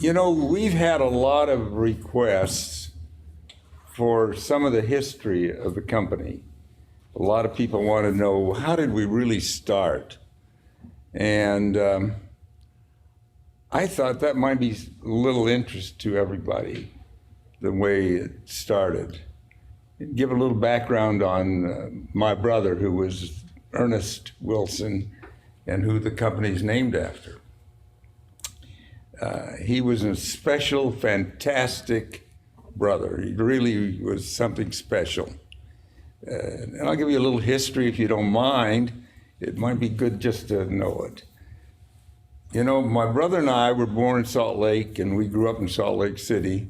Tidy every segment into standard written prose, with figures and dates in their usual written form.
You know, we've had a lot of requests for some of the history of the company. A lot of people want to know, how did we really start? And I thought that might be a little interest to everybody, the way it started. Give a little background on my brother, who was Ernest Wilson, and who the company is named after. He was a special, fantastic brother. He really was something special. And I'll give you a little history if you don't mind. It might be good just to know it. You know, my brother and I were born in Salt Lake, and we grew up in Salt Lake City.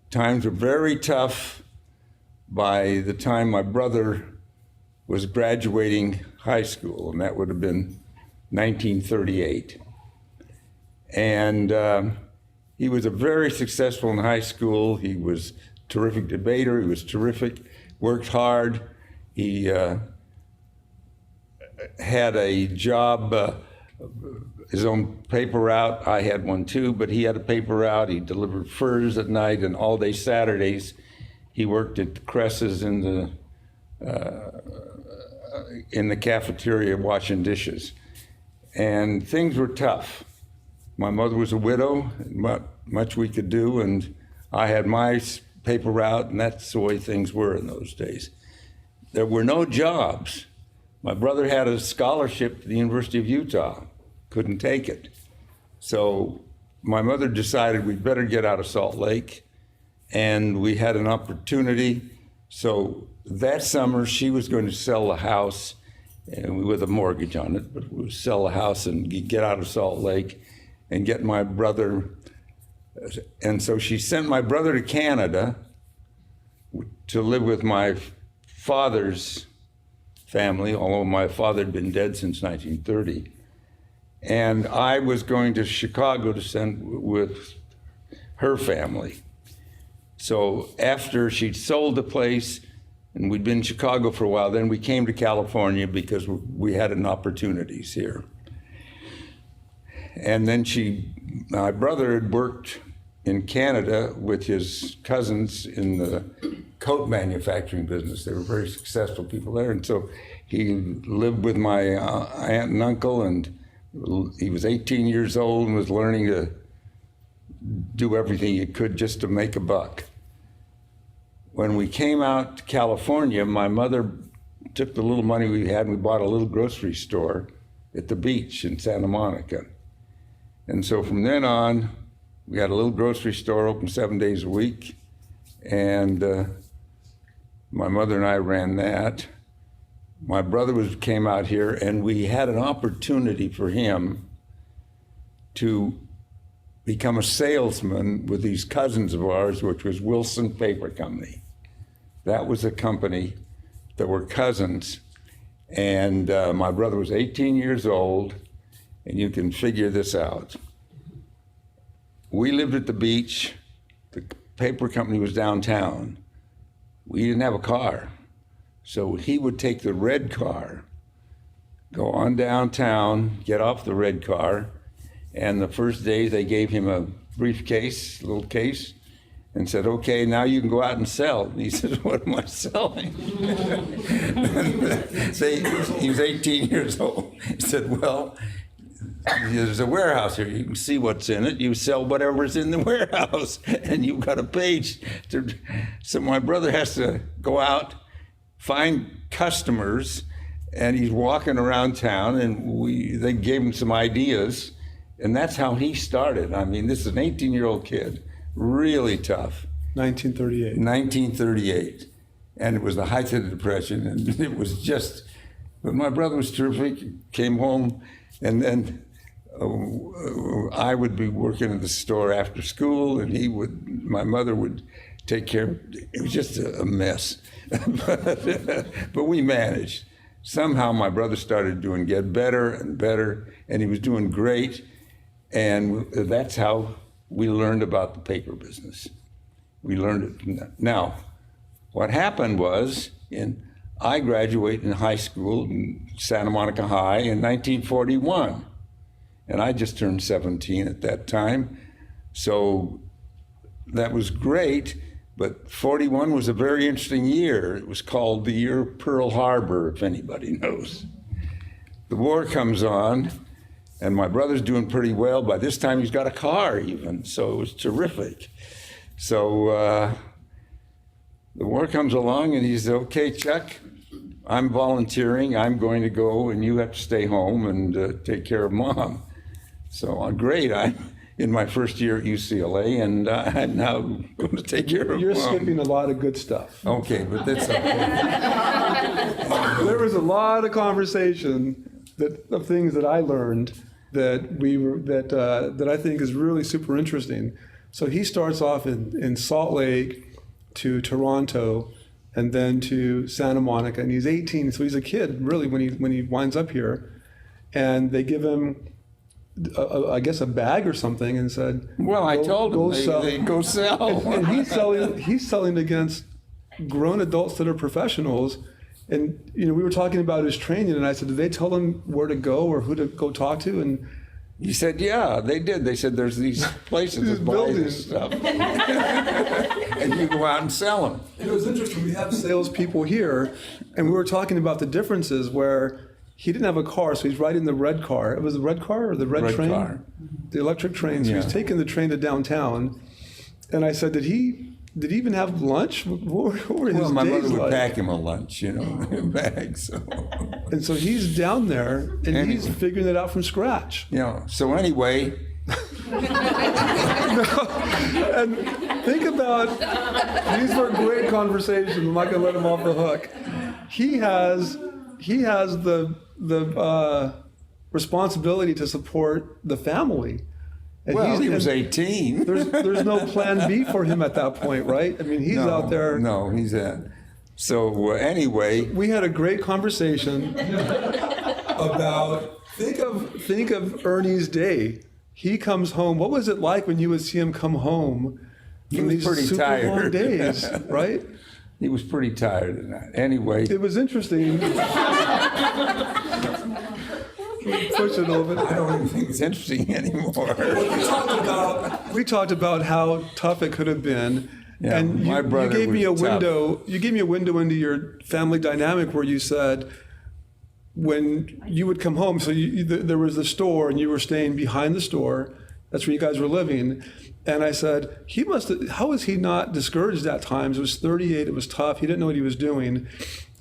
Times were very tough by the time my brother was graduating high school, and that would have been 1938. And he was a very successful in high school. He was a terrific debater. He was terrific, worked hard. He had a job, his own paper route. I had one too, but he had a paper route. He delivered furs at night, and all day Saturdays he worked at the Cresses in the cafeteria washing dishes. And things were tough. My mother was a widow, not much we could do, and I had my paper route, and that's the way things were in those days. There were no jobs. My brother had a scholarship to the University of Utah, couldn't take it. So my mother decided we'd better get out of Salt Lake, and we had an opportunity. So that summer, she was going to sell the house, and with a mortgage on it, but we would sell the house and get out of Salt Lake and get my brother. And so she sent my brother to Canada to live with my father's family, although my father had been dead since 1930. And I was going to Chicago to send with her family. So after she'd sold the place, and we'd been in Chicago for a while, then we came to California because we had an opportunities here. And then my brother had worked in Canada with his cousins in the coat manufacturing business. They were very successful people there. And so he lived with my aunt and uncle, and he was 18 years old and was learning to do everything he could just to make a buck. When we came out to California, my mother took the little money we had and we bought a little grocery store at the beach in Santa Monica. And so from then on, we had a little grocery store open 7 days a week, and my mother and I ran that. My brother came out here, and we had an opportunity for him to become a salesman with these cousins of ours, which was Wilson Paper Company. That was a company that were cousins, and my brother was 18 years old, and you can figure this out. We lived at the beach. The paper company was downtown. We didn't have a car. So he would take the red car, go on downtown, get off the red car, and the first day they gave him a briefcase, a little case, and said, okay, now you can go out and sell. And he said, what am I selling? He was 18 years old. He said, well, there's a warehouse here. You can see what's in it. You sell whatever's in the warehouse, and you've got a page. So my brother has to go out, find customers, and he's walking around town, and they gave him some ideas, and that's how he started. I mean, this is an 18-year-old kid, really tough. 1938. 1938, and it was the height of the Depression, and it was just, but my brother was terrific, came home, and then I would be working at the store after school, and my mother would take care of it. It was just a mess. But we managed. Somehow my brother started get better and better, and he was doing great. And that's how we learned about the paper business. We learned it. Now, what happened was, I graduated in high school in Santa Monica High in 1941. And I just turned 17 at that time. So that was great, but 41 was a very interesting year. It was called the year of Pearl Harbor, if anybody knows. The war comes on, and my brother's doing pretty well. By this time, he's got a car even, so it was terrific. So the war comes along, and he says, okay, Chuck, I'm volunteering. I'm going to go, and you have to stay home and take care of Mom. So great, I'm in my first year at UCLA, and I'm now going to take care of You're Mom. skipping a lot of good stuff. Okay, but that's okay. There was a lot of conversation of things that I learned that I think is really super interesting. So he starts off in Salt Lake to Toronto, and then to Santa Monica, and he's 18, so he's a kid really when he winds up here, and they give him I guess a bag or something, and said, Well, I told him they go sell. and he's selling against grown adults that are professionals. And we were talking about his training, and I said, did they tell him where to go or who to go talk to? And He said, yeah, they did. They said there's these places that buy this stuff. And you go out and sell them. it was interesting. We have salespeople here, and we were talking about the differences where he didn't have a car, so he's riding the red car. It was the red car or the red train? Car. The electric train. So Yeah. he's taking the train to downtown. And I said, did he even have lunch? What were his Well, my days mother would like? pack him a lunch, in a bag. So, And so he's down there, and Anyway. he's figuring it out from scratch. So anyway, And think about, these were great conversations. I'm not going to let him off the hook. He has the responsibility to support the family. And well, he was and 18. There's no plan B for him at that point, right? I mean, he's out there. No, he's at. So anyway, We had a great conversation about, think of Ernie's day. He comes home. What was it like when you would see him come home from was these pretty super tired. long days, right? he was pretty tired of that. Anyway, It was interesting. Push it a little bit. I don't even think it's interesting anymore. We talked about how tough it could have been. Yeah, And my brother you gave me a was tough. window. You gave me a window into your family dynamic where you said when you would come home, so there was the store and you were staying behind the store. That's where you guys were living. And I said, how was he not discouraged at times? It was 38, it was tough. He didn't know what he was doing.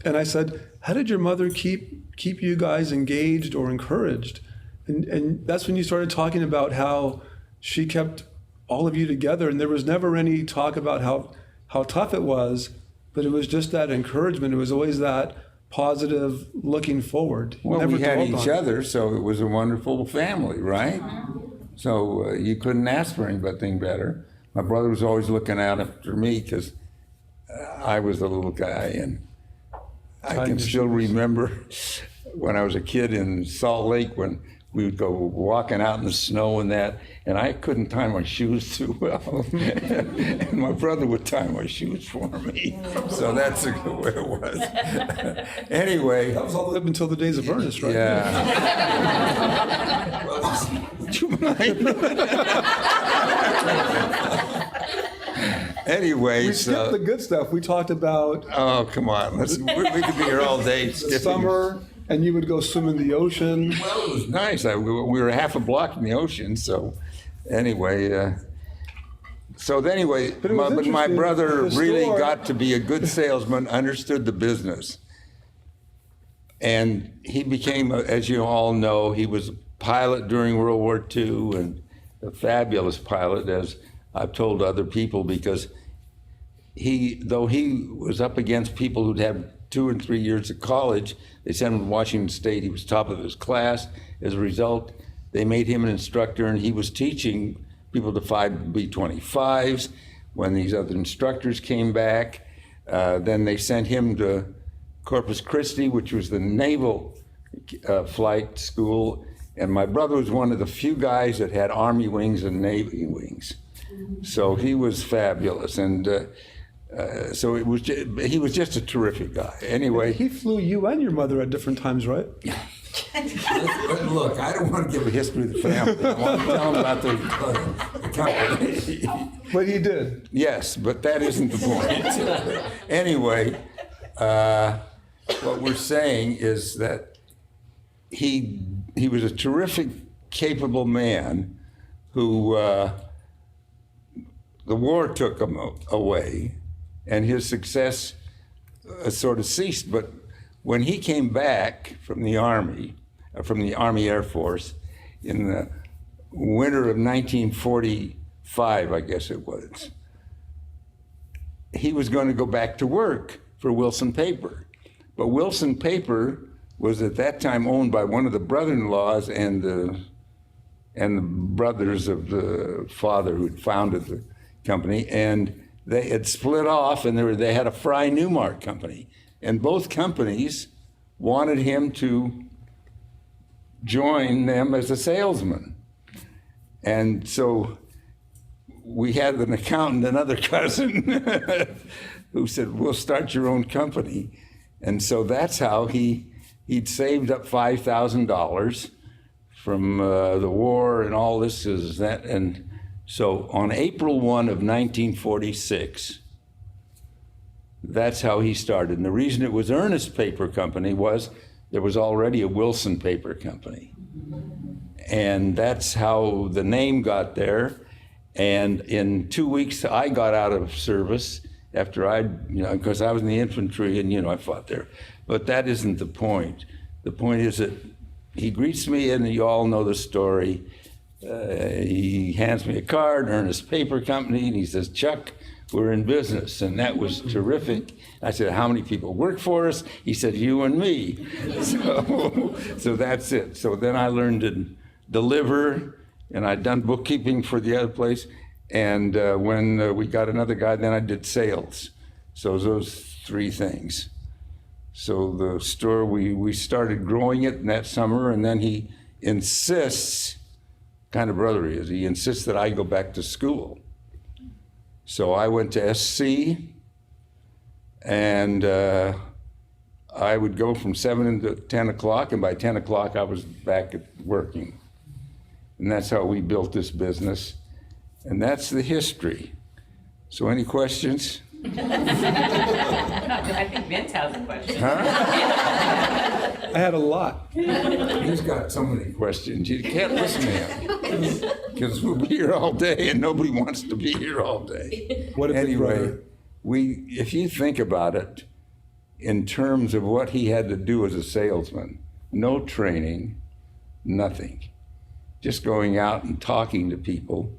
And I said, how did your mother keep you guys engaged or encouraged? And that's when you started talking about how she kept all of you together, and there was never any talk about how tough it was, but it was just that encouragement. It was always that positive looking forward. Well, Never we had dwelled each on it. other, so it was a wonderful family, right? So you couldn't ask for anything better. My brother was always looking out after me because I was the little guy, and I can still remember when I was a kid in Salt Lake when we would go walking out in the snow and that, and I couldn't tie my shoes too well. And my brother would tie my shoes for me. So that's the way it was. Anyway. That was all up until the days of Ernest, right? Yeah. Do you mind? Anyway, We skipped the good stuff. We talked about oh, come on. We could be here all day the skipping. summer, and you would go swim in the ocean. Well, it was nice. We were half a block from the ocean, so anyway. But my interesting, brother the really store- got to be a good salesman, understood the business. And he became, as you all know, he was a pilot during World War II, and a fabulous pilot, as I've told other people, because though he was up against people who'd had 2 and 3 years of college, they sent him to Washington State. He was top of his class. As a result, they made him an instructor, and he was teaching people to fly B-25s. When these other instructors came back, then they sent him to Corpus Christi, which was the naval flight school. And my brother was one of the few guys that had Army wings and Navy wings. So he was fabulous. And so he was just a terrific guy. Anyway. He flew you and your mother at different times, right? Look, I don't want to give a history of the family. I want to tell them about company. But he did. Yes, but that isn't the point. Anyway, what we're saying is that he was a terrific, capable man who the war took him away, and his success sort of ceased. But when he came back from the Army Air Force, in the winter of 1945, I guess it was, he was going to go back to work for Wilson Paper. But Wilson Paper was at that time owned by one of the brother-in-laws and the brothers of the father who had founded the company, and they had split off, and they had a Fry Newmark company, and both companies wanted him to join them as a salesman. And so we had an accountant, another cousin, who said, "We'll start your own company." And so that's how he'd saved up $5,000 from the war and all this is that. And so on April 1 of 1946, that's how he started. And the reason it was Ernest Paper Company was there was already a Wilson Paper Company. And that's how the name got there. And in 2 weeks, I got out of service after because I was in the infantry and, I fought there. But that isn't the point. The point is that he greets me, and you all know the story. He hands me a card, Ernest Paper Company, and he says, "Chuck, we're in business." And that was terrific. I said, "How many people work for us?" He said, "You and me." So that's it. So then I learned to deliver, and I'd done bookkeeping for the other place. And when we got another guy, then I did sales. So those three things. So the store, we started growing it in that summer, and then he insists, kind of brother he is, he insists that I go back to school. So I went to SC, and I would go from 7 to 10 o'clock, and by 10 o'clock I was back at working. And that's how we built this business. And that's the history. So any questions? I think Vince has a question. I had a lot. He's got so many questions. You can't listen to him because we'll be here all day, and nobody wants to be here all day. What a big Anyway, brother. if you think about it in terms of what he had to do as a salesman, no training, nothing, just going out and talking to people.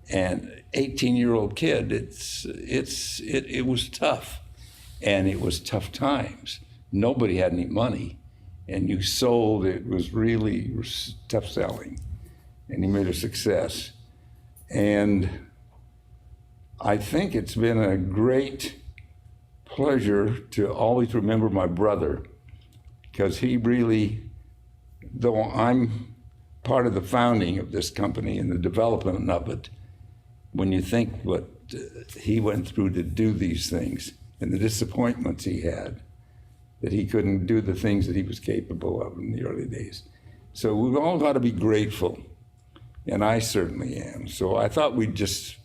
And 18-year-old kid, it was tough, and it was tough times. Nobody had any money, and you sold. It was really tough selling, and he made a success. And I think it's been a great pleasure to always remember my brother, because he really, though I'm part of the founding of this company and the development of it, when you think what he went through to do these things and the disappointments he had, that he couldn't do the things that he was capable of in the early days. So we've all got to be grateful, and I certainly am. So I thought we'd just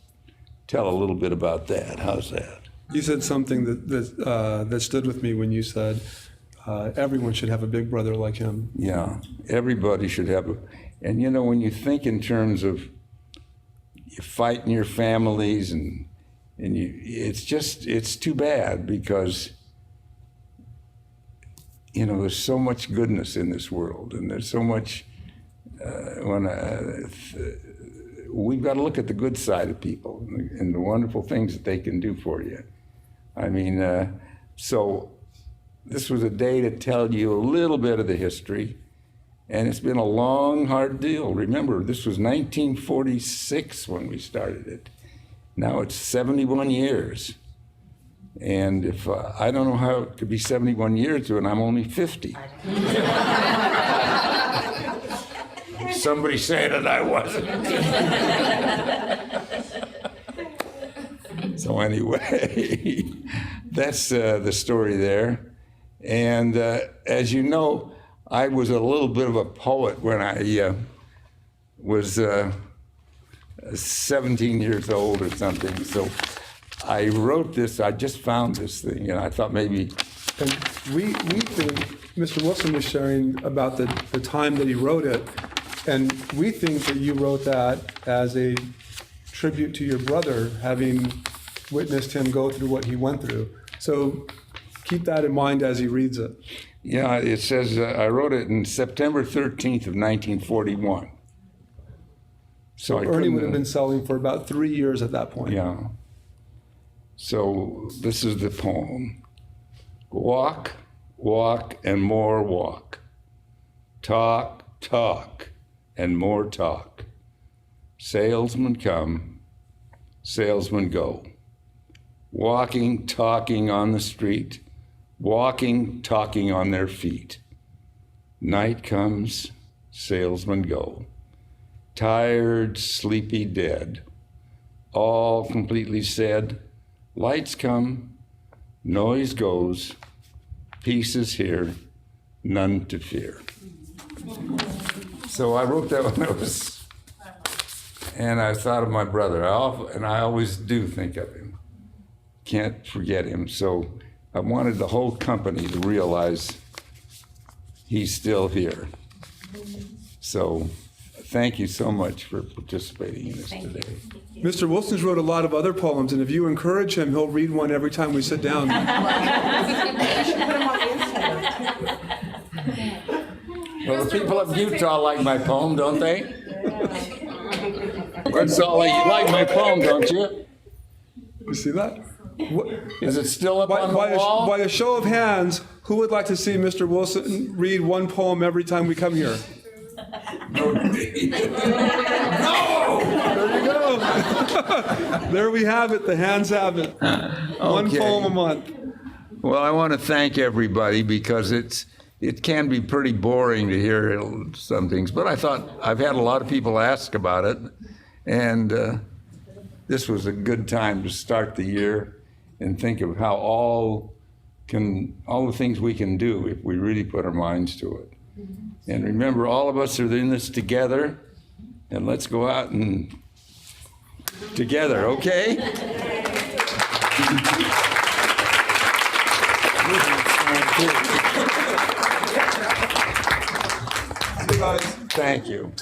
tell a little bit about that. How's that? You said something that stood with me when you said everyone should have a big brother like him. Yeah, everybody should have and when you think in terms of you fight in your families and it's too bad because there's so much goodness in this world, and there's so much we've got to look at the good side of people and the wonderful things that they can do for you. I mean, so this was a day to tell you a little bit of the history. And it's been a long, hard deal. Remember, this was 1946 when we started it. Now it's 71 years. And if I don't know how it could be 71 years when I'm only 50. Somebody said that I wasn't. So anyway, that's the story there. And as you know, I was a little bit of a poet when I was 17 years old or something. So I wrote this, I just found this thing, and I thought maybe. And we think Mr. Wilson was sharing about the time that he wrote it, and we think that you wrote that as a tribute to your brother, having witnessed him go through what he went through. So keep that in mind as he reads it. Yeah, it says, I wrote it in September 13th of 1941. So Ernie would have been selling for about 3 years at that point. Yeah. So this is the poem. Walk, walk, and more walk. Talk, talk, and more talk. Salesmen come, salesmen go. Walking, talking on the street. Walking, talking on their feet. Night comes, salesmen go. Tired, sleepy, dead. All completely said. Lights come, noise goes. Peace is here, none to fear. So I wrote that when I was, and I thought of my brother. And I always do think of him. Can't forget him. So I wanted the whole company to realize he's still here. So thank you so much for participating in this today. Mr. Wilson's wrote a lot of other poems, and if you encourage him, he'll read one every time we sit down. Well, the people of Utah like my poem, don't they? That's all you like my poem, don't you? You see that? Is it still up on the wall? By a show of hands, who would like to see Mr. Wilson read one poem every time we come here? No! There you go. There we have it. The hands have it. One Okay. poem a month. Well, I want to thank everybody because it can be pretty boring to hear some things, but I thought I've had a lot of people ask about it, and this was a good time to start the year and think of how all the things we can do if we really put our minds to it. And remember, all of us are in this together, and let's go out and together, okay? Thank you.